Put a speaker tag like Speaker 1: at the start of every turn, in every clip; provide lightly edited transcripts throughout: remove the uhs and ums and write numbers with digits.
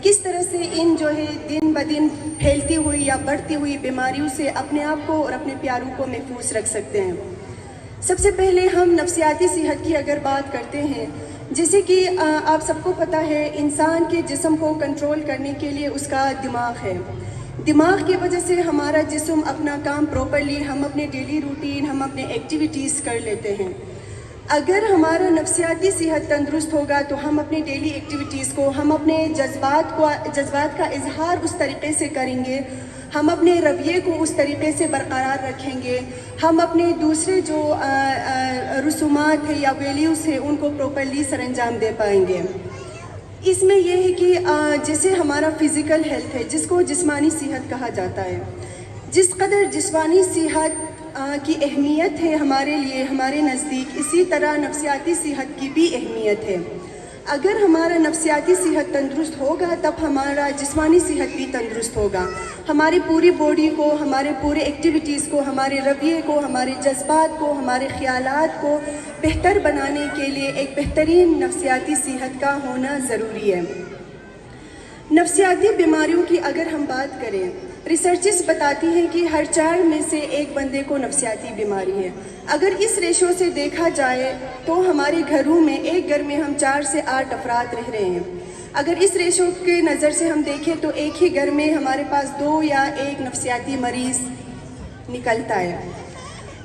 Speaker 1: کس طرح سے ان جو ہے دن بدن پھیلتی ہوئی یا بڑھتی ہوئی بیماریوں سے اپنے آپ کو اور اپنے پیاروں کو محفوظ رکھ سکتے ہیں۔ سب سے پہلے ہم نفسیاتی صحت کی اگر بات کرتے ہیں، جیسے کہ آپ سب کو پتہ ہے انسان کے جسم کو کنٹرول کرنے کے لیے اس کا دماغ ہے۔ دماغ کی وجہ سے ہمارا جسم اپنا کام پراپرلی، ہم اپنے ڈیلی روٹین، ہم اپنے ایکٹیویٹیز کر لیتے ہیں۔ اگر ہمارا نفسیاتی صحت تندرست ہوگا تو ہم اپنی ڈیلی ایکٹیویٹیز کو، ہم اپنے جذبات کا اظہار اس طریقے سے کریں گے، ہم اپنے رویے کو اس طریقے سے برقرار رکھیں گے، ہم اپنے دوسرے جو رسومات ہیں یا ویلیوز ہیں ان کو پراپرلی سر انجام دے پائیں گے۔ اس میں یہ ہے کہ جیسے ہمارا فزیکل ہیلتھ ہے، جس کو جسمانی صحت کہا جاتا ہے، جس قدر جسمانی صحت کی اہمیت ہے ہمارے لیے، ہمارے نزدیک، اسی طرح نفسیاتی صحت کی بھی اہمیت ہے۔ اگر ہمارا نفسیاتی صحت تندرست ہوگا تب ہمارا جسمانی صحت بھی تندرست ہوگا۔ ہماری پوری باڈی کو، ہمارے پورے ایکٹیویٹیز کو، ہمارے رویے کو، ہمارے جذبات کو، ہمارے خیالات کو بہتر بنانے کے لیے ایک بہترین نفسیاتی صحت کا ہونا ضروری ہے۔ نفسیاتی بیماریوں کی اگر ہم بات کریں، ریسرچز بتاتی ہیں کہ ہر 4 میں سے ایک بندے کو نفسیاتی بیماری ہے۔ اگر اس ریشو سے دیکھا جائے تو ہمارے گھروں میں ایک گھر میں ہم 4 سے 8 افراد رہ رہے ہیں۔ اگر اس ریشو کے نظر سے ہم دیکھیں تو ایک ہی گھر میں ہمارے پاس 2 یا 1 نفسیاتی مریض نکلتا ہے۔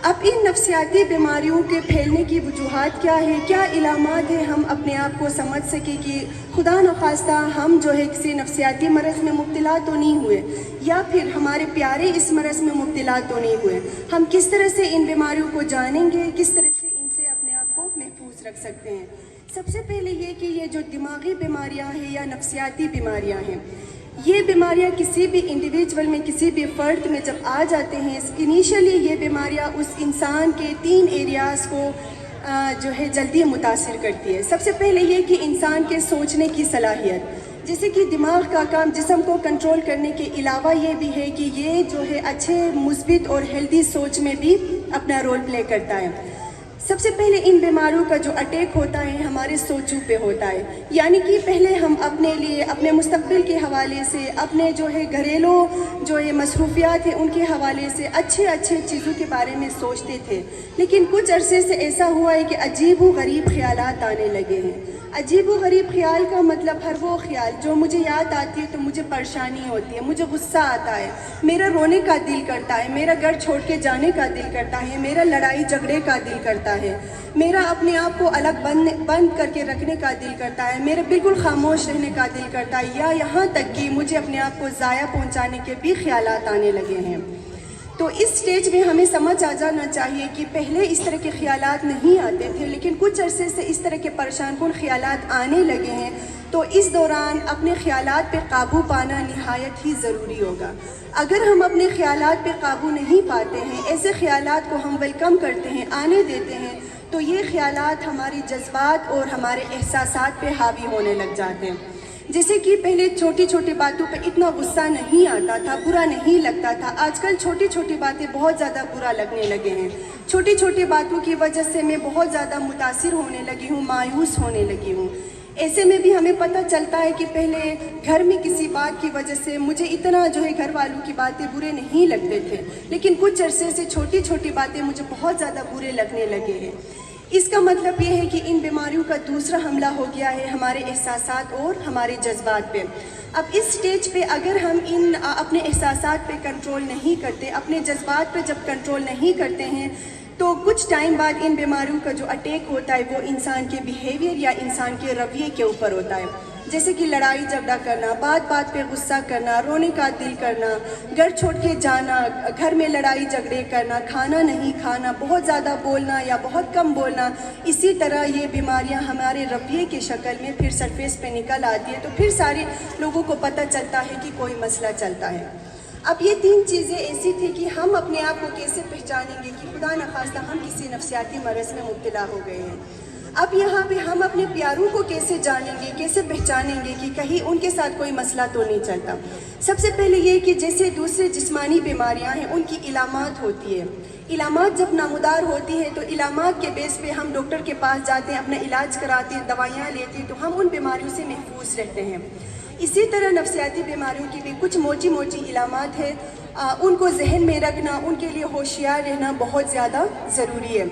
Speaker 1: اب ان نفسیاتی بیماریوں کے پھیلنے کی وجوہات کیا ہیں، کیا علامات ہیں، ہم اپنے آپ کو سمجھ سکیں کہ خدا نخواستہ ہم جو ہے کسی نفسیاتی مرض میں مبتلا تو نہیں ہوئے، یا پھر ہمارے پیارے اس مرض میں مبتلا تو نہیں ہوئے۔ ہم کس طرح سے ان بیماریوں کو جانیں گے، کس طرح سے ان سے اپنے آپ کو محفوظ رکھ سکتے ہیں؟ سب سے پہلے یہ کہ یہ جو دماغی بیماریاں ہیں یا نفسیاتی بیماریاں ہیں، یہ بیماریاں کسی بھی انڈیویجول میں، کسی بھی فرد میں جب آ جاتے ہیں، انیشلی یہ بیماریاں اس انسان کے 3 ایریاز کو جو ہے جلدی متاثر کرتی ہے۔ سب سے پہلے یہ کہ انسان کے سوچنے کی صلاحیت، جیسے کہ دماغ کا کام جسم کو کنٹرول کرنے کے علاوہ یہ بھی ہے کہ یہ جو ہے اچھے، مثبت اور ہیلدی سوچ میں بھی اپنا رول پلے کرتا ہے۔ سب سے پہلے ان بیماریوں کا جو اٹیک ہوتا ہے ہمارے سوچوں پہ ہوتا ہے، یعنی کہ پہلے ہم اپنے لیے، اپنے مستقبل کے حوالے سے، اپنے جو ہے گھریلو جو یہ مصروفیات ہیں ان کے حوالے سے اچھے چیزوں کے بارے میں سوچتے تھے، لیکن کچھ عرصے سے ایسا ہوا ہے کہ عجیب و غریب خیالات آنے لگے ہیں۔ عجیب و غریب خیال کا مطلب ہر وہ خیال جو مجھے یاد آتی ہے تو مجھے پریشانی ہوتی ہے، مجھے غصہ آتا ہے، میرا رونے کا دل کرتا ہے، میرا گھر چھوڑ کے جانے کا دل کرتا ہے، میرا لڑائی جھگڑے کا دل کرتا ہے، میرا اپنے آپ کو الگ بند کر کے رکھنے کا دل کرتا ہے، میرا بالکل خاموش رہنے کا دل کرتا ہے، یا یہاں تک کہ مجھے اپنے آپ کو ضائع پہنچانے کے بھی خیالات آنے لگے ہیں۔ تو اس سٹیج میں ہمیں سمجھ آ جانا چاہیے کہ پہلے اس طرح کے خیالات نہیں آتے تھے، لیکن کچھ عرصے سے اس طرح کے پریشان کن خیالات آنے لگے ہیں، تو اس دوران اپنے خیالات پہ قابو پانا نہایت ہی ضروری ہوگا۔ اگر ہم اپنے خیالات پہ قابو نہیں پاتے ہیں، ایسے خیالات کو ہم ویلکم کرتے ہیں، آنے دیتے ہیں، تو یہ خیالات ہماری جذبات اور ہمارے احساسات پہ حاوی ہونے لگ جاتے ہیں۔ جیسے کہ پہلے چھوٹی چھوٹی باتوں پہ اتنا غصہ نہیں آتا تھا، برا نہیں لگتا تھا، آج کل چھوٹی چھوٹی باتیں بہت زیادہ برا لگنے لگے ہیں۔ چھوٹی چھوٹی باتوں کی وجہ سے میں بہت زیادہ متاثر ہونے لگی ہوں، مایوس ہونے لگی ہوں۔ ایسے میں بھی ہمیں پتہ چلتا ہے کہ پہلے گھر میں کسی بات کی وجہ سے مجھے اتنا جو ہے گھر والوں کی باتیں برے نہیں لگتے تھے، لیکن کچھ عرصے سے چھوٹی چھوٹی باتیں مجھے بہت زیادہ برے لگنے لگے ہیں۔ اس کا مطلب یہ ہے کہ ان بیماریوں کا دوسرا حملہ ہو گیا ہے ہمارے احساسات اور ہمارے جذبات پہ۔ اب اس سٹیج پہ اگر ہم اپنے احساسات پہ کنٹرول نہیں کرتے، اپنے جذبات پہ جب کنٹرول نہیں کرتے ہیں، تو کچھ ٹائم بعد ان بیماریوں کا جو اٹیک ہوتا ہے وہ انسان کے بیہیویئر یا انسان کے رویے کے اوپر ہوتا ہے، جیسے کہ لڑائی جھگڑا کرنا، بات بات پہ غصہ کرنا، رونے کا دل کرنا، گھر چھوڑ کے جانا، گھر میں لڑائی جھگڑے کرنا، کھانا نہیں کھانا، بہت زیادہ بولنا یا بہت کم بولنا۔ اسی طرح یہ بیماریاں ہمارے رویے کی شکل میں پھر سرفیس پہ نکل آتی ہے، تو پھر سارے لوگوں کو پتہ چلتا ہے کہ کوئی مسئلہ چلتا ہے۔ اب یہ 3 چیزیں ایسی تھی کہ ہم اپنے آپ کو کیسے پہچانیں گے کہ خدا نخواستہ ہم کسی نفسیاتی مرض میں مبتلا ہو گئے ہیں۔ اب یہاں پہ ہم اپنے پیاروں کو کیسے جانیں گے، کیسے پہچانیں گے کہ کہیں ان کے ساتھ کوئی مسئلہ تو نہیں چلتا؟ سب سے پہلے یہ کہ جیسے دوسرے جسمانی بیماریاں ہیں ان کی علامات ہوتی ہے۔ علامات جب نمودار ہوتی ہے تو علامات کے بیس پہ ہم ڈاکٹر کے پاس جاتے ہیں، اپنا علاج کراتے ہیں، دوائیاں لیتے ہیں، تو ہم ان بیماریوں سے محفوظ رہتے ہیں۔ اسی طرح نفسیاتی بیماریوں کی بھی کچھ موٹی موٹی علامات ہیں، ان کو ذہن میں رکھنا، ان کے لیے ہوشیار رہنا بہت زیادہ ضروری ہے۔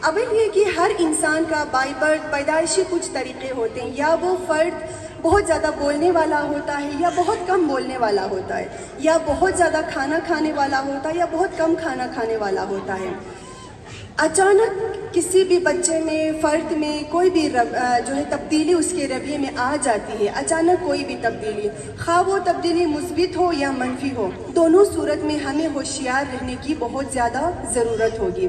Speaker 1: اول یہ کہ ہر انسان کا بائی برتھ پیدائشی کچھ طریقے ہوتے ہیں، یا وہ فرد بہت زیادہ بولنے والا ہوتا ہے یا بہت کم بولنے والا ہوتا ہے، یا بہت زیادہ کھانا کھانے والا ہوتا ہے یا بہت کم کھانا کھانے والا ہوتا ہے۔ اچانک کسی بھی بچے میں، فرد میں کوئی بھی جو ہے تبدیلی اس کے رویے میں آ جاتی ہے، اچانک کوئی بھی تبدیلی، خواہ وہ تبدیلی مثبت ہو یا منفی ہو، دونوں صورت میں ہمیں ہوشیار رہنے کی بہت زیادہ ضرورت ہوگی۔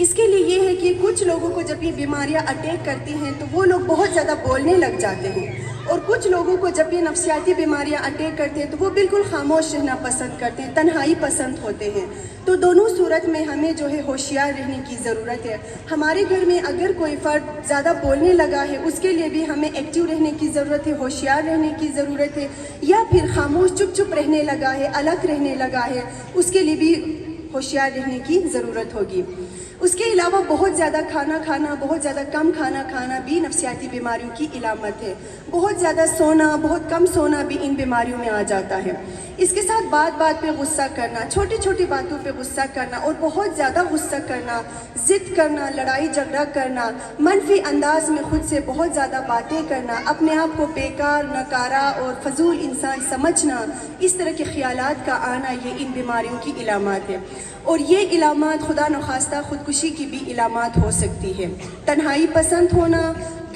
Speaker 1: اس کے لیے یہ ہے کہ کچھ لوگوں کو جب یہ بیماریاں اٹیک کرتی ہیں تو وہ لوگ بہت زیادہ بولنے لگ جاتے ہیں، اور کچھ لوگوں کو جب یہ نفسیاتی بیماریاں اٹیک کرتے ہیں تو وہ بالکل خاموش رہنا پسند کرتے ہیں، تنہائی پسند ہوتے ہیں۔ تو دونوں صورت میں ہمیں جو ہے ہوشیار رہنے کی ضرورت ہے۔ ہمارے گھر میں اگر کوئی فرد زیادہ بولنے لگا ہے، اس کے لیے بھی ہمیں ایکٹیو رہنے کی ضرورت ہے، ہوشیار رہنے کی ضرورت ہے، یا پھر خاموش چپ چپ رہنے لگا ہے، الگ رہنے لگا ہے، اس کے لیے بھی ہوشیار رہنے کی ضرورت ہوگی۔ اس کے علاوہ بہت زیادہ کھانا کھانا، بہت زیادہ کم کھانا کھانا بھی نفسیاتی بیماریوں کی علامت ہے۔ بہت زیادہ سونا، بہت کم سونا بھی ان بیماریوں میں آ جاتا ہے۔ اس کے ساتھ بات بات پہ غصہ کرنا، چھوٹی چھوٹی باتوں پہ غصہ کرنا اور بہت زیادہ غصہ کرنا، ضد کرنا، لڑائی جھگڑا کرنا، منفی انداز میں خود سے بہت زیادہ باتیں کرنا، اپنے آپ کو بیکار، ناکارہ اور فضول انسان سمجھنا، اس طرح کے خیالات کا آنا، یہ ان بیماریوں کی علامات ہے۔ اور یہ علامات خدا نخواستہ خودکشی کی بھی علامات ہو سکتی ہے۔ تنہائی پسند ہونا،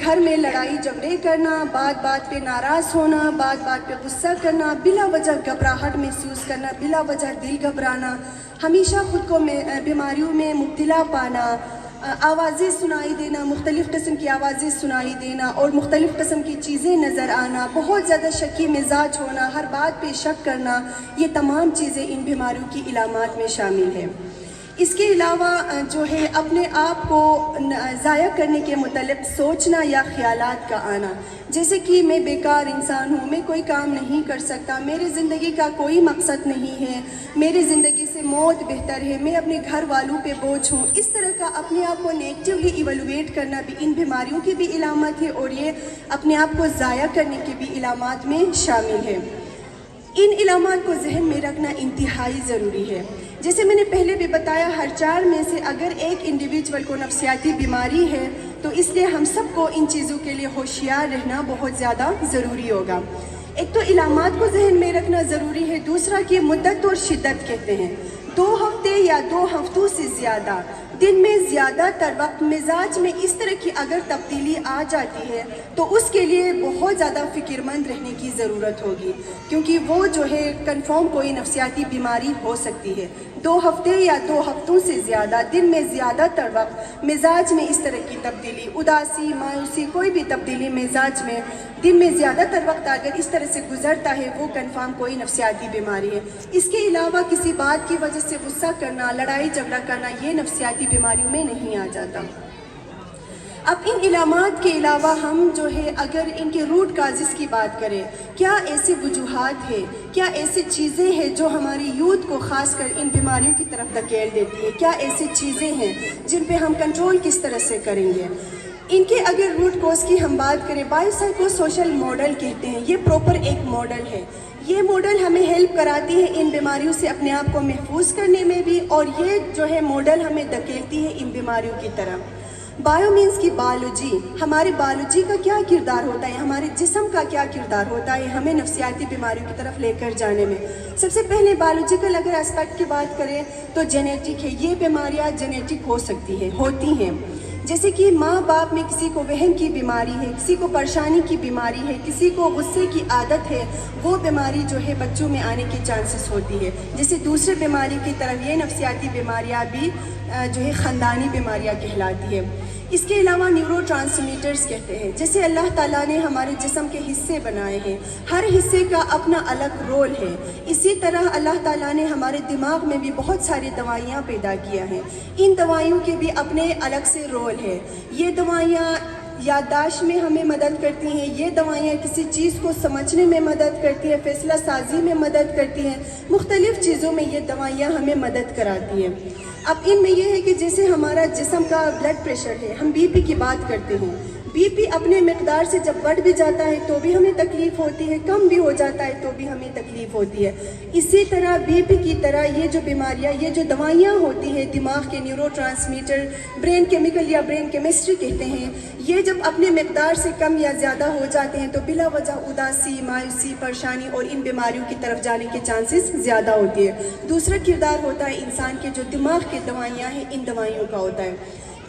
Speaker 1: گھر میں لڑائی جھگڑے کرنا، بات بات پہ ناراض ہونا، بات بات پہ غصہ کرنا، بلا وجہ گھبراہٹ محسوس کرنا، بلا وجہ دل گھبرانا، ہمیشہ خود کو بیماریوں میں مبتلا پانا، آوازیں سنائی دینا، مختلف قسم کی آوازیں سنائی دینا اور مختلف قسم کی چیزیں نظر آنا، بہت زیادہ شکی مزاج ہونا، ہر بات پہ شک کرنا، یہ تمام چیزیں ان بیماریوں کی علامات میں شامل ہیں۔ اس کے علاوہ جو ہے اپنے آپ کو ضائع کرنے کے متعلق سوچنا یا خیالات کا آنا، جیسے کہ میں بیکار انسان ہوں، میں کوئی کام نہیں کر سکتا، میرے زندگی کا کوئی مقصد نہیں ہے، میری زندگی سے موت بہتر ہے، میں اپنے گھر والوں پہ بوجھ ہوں، اس طرح کا اپنے آپ کو نیگیٹیولی ایویلویٹ کرنا بھی ان بیماریوں کی بھی علامت ہے، اور یہ اپنے آپ کو ضائع کرنے کی بھی علامات میں شامل ہے۔ ان علامات کو ذہن میں رکھنا انتہائی ضروری ہے۔ جیسے میں نے پہلے بھی بتایا، ہر 4 میں سے اگر ایک انڈیویجول کو نفسیاتی بیماری ہے تو اس لیے ہم سب کو ان چیزوں کے لیے ہوشیار رہنا بہت زیادہ ضروری ہوگا۔ ایک تو علامات کو ذہن میں رکھنا ضروری ہے، دوسرا کہ مدت اور شدت کہتے ہیں۔ 2 ہفتے یا 2 ہفتوں سے زیادہ، دن میں زیادہ تر وقت مزاج میں اس طرح کی اگر تبدیلی آ جاتی ہے تو اس کے لیے بہت زیادہ فکر مند رہنے کی ضرورت ہوگی، کیونکہ وہ جو ہے کنفرم کوئی نفسیاتی بیماری ہو سکتی ہے۔ 2 ہفتے یا 2 ہفتوں سے زیادہ، دن میں زیادہ تر وقت مزاج میں اس طرح کی تبدیلی، اداسی، مایوسی، کوئی بھی تبدیلی مزاج میں دن میں زیادہ تر وقت اگر اس طرح سے گزرتا ہے، وہ کنفرم کوئی نفسیاتی بیماری ہے۔ اس کے علاوہ کسی بات کی وجہ سے غصہ کرنا، لڑائی جھگڑا کرنا، یہ نفسیاتی بیماریوں میں نہیں آ جاتا۔ اب ان علامات کے علاوہ ہم جو ہے اگر ان کے روٹ کازز کی بات کریں، کیا ایسی وجوہات ہیں، کیا ایسی چیزیں ہیں جو ہماری یوتھ کو خاص کر ان بیماریوں کی طرف دھکیل دیتی ہے، کیا ایسی چیزیں ہیں جن پہ ہم کنٹرول کس طرح سے کریں گے؟ ان کے اگر روٹ کوز کی ہم بات کریں، بایو سائیکو سوشل ماڈل کہتے ہیں، یہ پراپر ایک ماڈل ہے۔ یہ ماڈل ہمیں ہیلپ کراتی ہے ان بیماریوں سے اپنے آپ کو محفوظ کرنے میں بھی، اور یہ جو ہے ماڈل ہمیں دھکیلتی ہے ان بیماریوں کی طرف۔ بایو مینس کی بایولوجی، ہماری بایولوجی کا کیا کردار ہوتا ہے، ہمارے جسم کا کیا کردار ہوتا ہے ہمیں نفسیاتی بیماریوں کی طرف لے کر جانے میں۔ سب سے پہلے بایولوجیکل اگر اسپیکٹ کی بات کریں تو جینیٹک ہے، یہ بیماریاں جینیٹک ہو سکتی ہیں، ہوتی ہیں۔ جیسے کہ ماں باپ میں کسی کو وہم کی بیماری ہے، کسی کو پریشانی کی بیماری ہے، کسی کو غصے کی عادت ہے، وہ بیماری جو ہے بچوں میں آنے کی چانسز ہوتی ہے۔ جیسے دوسرے بیماری کی طرف یہ نفسیاتی بیماریاں بھی جو ہے خاندانی بیماریاں کہلاتی ہے۔ اس کے علاوہ نیورو ٹرانسمیٹرز کہتے ہیں، جیسے اللہ تعالیٰ نے ہمارے جسم کے حصے بنائے ہیں، ہر حصے کا اپنا الگ رول ہے۔ اسی طرح اللہ تعالیٰ نے ہمارے دماغ میں بھی بہت ساری دوائیاں پیدا کیا ہیں، ان دوائیوں کے بھی اپنے الگ سے رول ہے۔ یہ دوائیاں یادداشت میں ہمیں مدد کرتی ہیں، یہ دوائیاں کسی چیز کو سمجھنے میں مدد کرتی ہیں، فیصلہ سازی میں مدد کرتی ہیں، مختلف چیزوں میں یہ دوائیاں ہمیں مدد کراتی ہیں۔ اب ان میں یہ ہے کہ جیسے ہمارا جسم کا بلڈ پریشر ہے، ہم بی پی کی بات کرتے ہیں، بی پی اپنے مقدار سے جب بڑھ بھی جاتا ہے تو بھی ہمیں تکلیف ہوتی ہے، کم بھی ہو جاتا ہے تو بھی ہمیں تکلیف ہوتی ہے۔ اسی طرح بی پی کی طرح یہ جو بیماریاں، یہ جو دوائیاں ہوتی ہیں دماغ کے نیورو ٹرانسمیٹر، برین کیمیکل یا برین کیمسٹری کہتے ہیں، یہ جب اپنے مقدار سے کم یا زیادہ ہو جاتے ہیں تو بلا وجہ اداسی، مایوسی، پریشانی اور ان بیماریوں کی طرف جانے کے چانسز زیادہ ہوتی ہے۔ دوسرا کردار ہوتا ہے انسان کے جو دماغ کے دوائیاں ہیں ان دوائیوں کا ہوتا ہے۔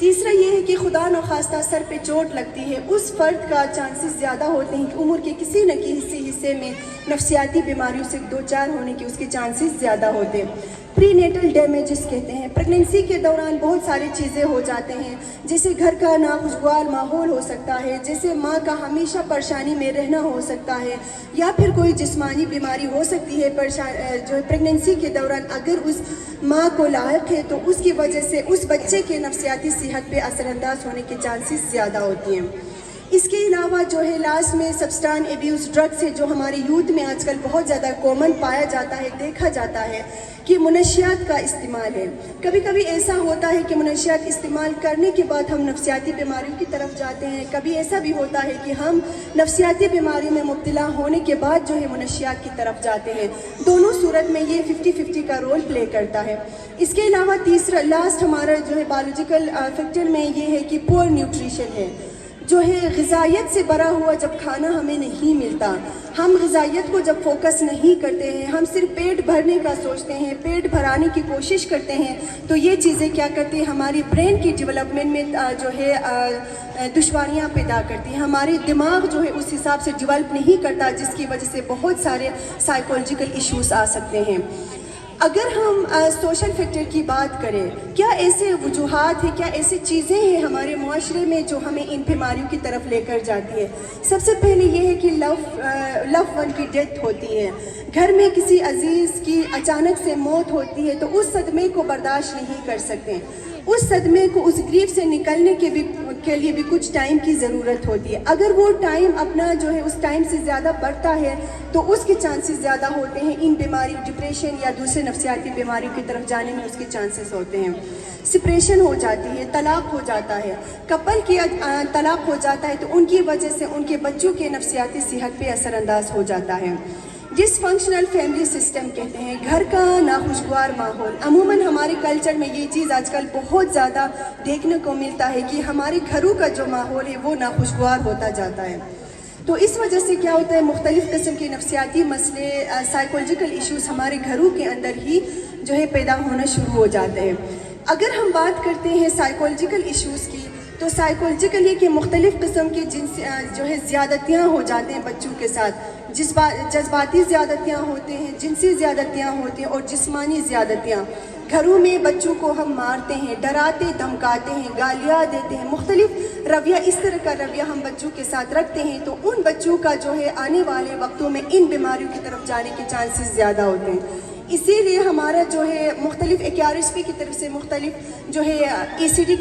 Speaker 1: تیسرا یہ ہے کہ خدا نخواستہ سر پہ چوٹ لگتی ہے، اس فرد کا چانسز زیادہ ہوتے ہیں کہ عمر کے کسی نہ کسی حصے میں نفسیاتی بیماریوں سے دوچار ہونے کے اس کے چانسز زیادہ ہوتے ہیں۔ پری نیٹل ڈیمیجز کہتے ہیں، پریگننسی کے دوران بہت ساری چیزیں ہو جاتے ہیں، جیسے گھر کا ناخوشگوار ماحول ہو سکتا ہے، جیسے ماں کا ہمیشہ پریشانی میں رہنا ہو سکتا ہے، یا پھر کوئی جسمانی بیماری ہو سکتی ہے جو پریگننسی کے دوران اگر اس ماں کو لاحق ہے تو اس کی وجہ سے اس بچے کے نفسیاتی صحت پہ اثر انداز ہونے کے چانسز زیادہ ہوتی ہیں۔ اس کے علاوہ جو ہے لاسٹ میں سبسٹان ایبیوز، ڈرگس ہے جو ہمارے یوتھ میں آج کل بہت زیادہ کامن پایا جاتا ہے، دیکھا جاتا ہے کہ منشیات کا استعمال ہے۔ کبھی کبھی ایسا ہوتا ہے کہ منشیات استعمال کرنے کے بعد ہم نفسیاتی بیماریوں کی طرف جاتے ہیں، کبھی ایسا بھی ہوتا ہے کہ ہم نفسیاتی بیماری میں مبتلا ہونے کے بعد جو ہے منشیات کی طرف جاتے ہیں۔ دونوں صورت میں یہ 50-50 کا رول پلے کرتا ہے۔ اس کے علاوہ تیسرا لاسٹ ہمارا جو ہے بایولوجیکل فیکٹر میں یہ ہے کہ پور نیوٹریشن ہے، جو ہے غذائیت سے بھرا ہوا جب کھانا ہمیں نہیں ملتا، ہم غذائیت کو جب فوکس نہیں کرتے ہیں، ہم صرف پیٹ بھرنے کا سوچتے ہیں، پیٹ بھرانے کی کوشش کرتے ہیں، تو یہ چیزیں کیا کرتی ہیں، ہماری برین کی ڈیولپمنٹ میں جو ہے دشواریاں پیدا کرتی ہیں۔ ہماری دماغ جو ہے اس حساب سے ڈیولپ نہیں کرتا، جس کی وجہ سے بہت سارے سائیکولوجیکل ایشوز آ سکتے ہیں۔ اگر ہم سوشل فیکٹر کی بات کریں، کیا ایسے وجوہات ہیں، کیا ایسی چیزیں ہیں ہمارے معاشرے میں جو ہمیں ان بیماریوں کی طرف لے کر جاتی ہے؟ سب سے پہلے یہ ہے کہ لو ون کی ڈیتھ ہوتی ہے، گھر میں کسی عزیز کی اچانک سے موت ہوتی ہے تو اس صدمے کو برداشت نہیں کر سکتے، اس صدمے کو، اس گریف سے نکلنے کے لیے بھی کچھ ٹائم کی ضرورت ہوتی ہے۔ اگر وہ ٹائم اپنا جو ہے اس ٹائم سے زیادہ بڑھتا ہے تو اس کے چانسز زیادہ ہوتے ہیں ان بیماری، ڈپریشن یا دوسرے نفسیاتی بیماریوں کی طرف جانے میں اس کے چانسز ہوتے ہیں۔ سپریشن ہو جاتی ہے، طلاق ہو جاتا ہے، کپل کی طلاق ہو جاتا ہے تو ان کی وجہ سے ان کے بچوں کے نفسیاتی صحت پہ اثر انداز ہو جاتا ہے۔ ڈس فنکشنل فیملی سسٹم کہتے ہیں، گھر کا ناخوشگوار ماحول۔ عموماً ہمارے کلچر میں یہ چیز آج کل بہت زیادہ دیکھنے کو ملتا ہے کہ ہمارے گھروں کا جو ماحول ہے وہ ناخوشگوار ہوتا جاتا ہے۔ تو اس وجہ سے کیا ہوتا ہے، مختلف قسم کے نفسیاتی مسئلے، سائیکولوجیکل ایشوز ہمارے گھروں کے اندر ہی جو ہے پیدا ہونا شروع ہو جاتے ہیں۔ اگر ہم بات کرتے ہیں سائیکولوجیکل ایشوز کی، تو سائیکولوجیکل یہ کہ مختلف قسم کی جو ہے زیادتیاں ہو جاتے ہیں بچوں کے ساتھ، جذباتی زیادتیاں ہوتے ہیں، جنسی زیادتیاں ہوتی ہیں اور جسمانی زیادتیاں۔ گھروں میں بچوں کو ہم مارتے ہیں، ڈراتے دھمکاتے ہیں، گالیاں دیتے ہیں، مختلف رویہ، اس طرح کا رویہ ہم بچوں کے ساتھ رکھتے ہیں تو ان بچوں کا جو ہے آنے والے وقتوں میں ان بیماریوں کی طرف جانے کے چانسز زیادہ ہوتے ہیں۔ اسی لیے ہمارا جو ہے مختلف ARSP کی طرف سے مختلف جو ہے ECD